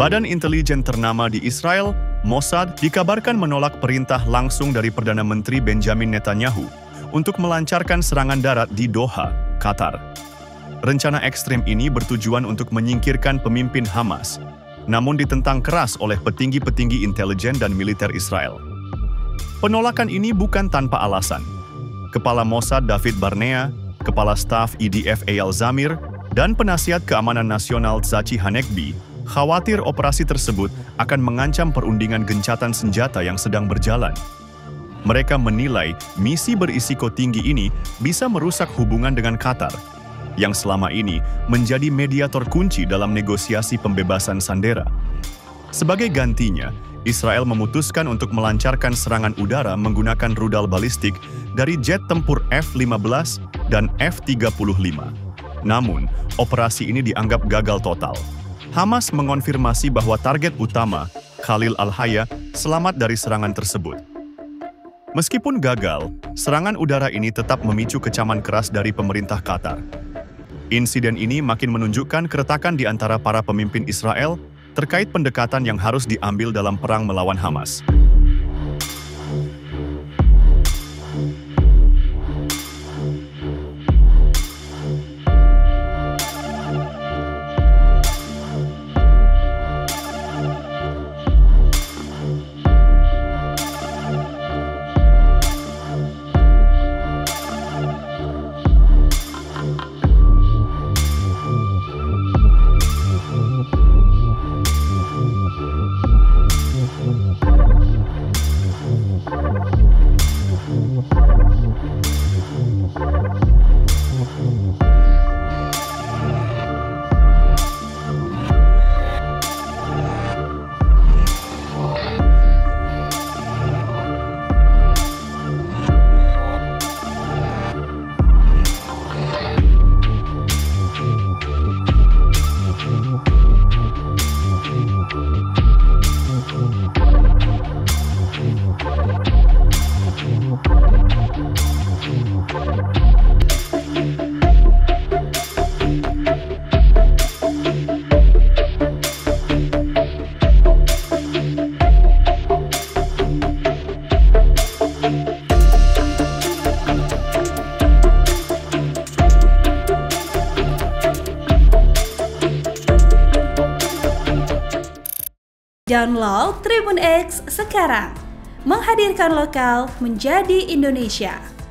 Badan intelijen ternama di Israel, Mossad, dikabarkan menolak perintah langsung dari Perdana Menteri Benjamin Netanyahu untuk melancarkan serangan darat di Doha, Qatar. Rencana ekstrim ini bertujuan untuk menyingkirkan pemimpin Hamas, namun ditentang keras oleh petinggi-petinggi intelijen dan militer Israel. Penolakan ini bukan tanpa alasan. Kepala Mossad David Barnea, Kepala Staf IDF Eyal Zamir, dan Penasihat Keamanan Nasional Tzachi Hanegbi khawatir operasi tersebut akan mengancam perundingan gencatan senjata yang sedang berjalan. Mereka menilai misi berisiko tinggi ini bisa merusak hubungan dengan Qatar, yang selama ini menjadi mediator kunci dalam negosiasi pembebasan sandera. Sebagai gantinya, Israel memutuskan untuk melancarkan serangan udara menggunakan rudal balistik dari jet tempur F-15 dan F-35. Namun, operasi ini dianggap gagal total. Hamas mengonfirmasi bahwa target utama, Khalil Al-Haya, selamat dari serangan tersebut. Meskipun gagal, serangan udara ini tetap memicu kecaman keras dari pemerintah Qatar. Insiden ini makin menunjukkan keretakan di antara para pemimpin Israel terkait pendekatan yang harus diambil dalam perang melawan Hamas. Download Tribun X sekarang, menghadirkan lokal menjadi Indonesia.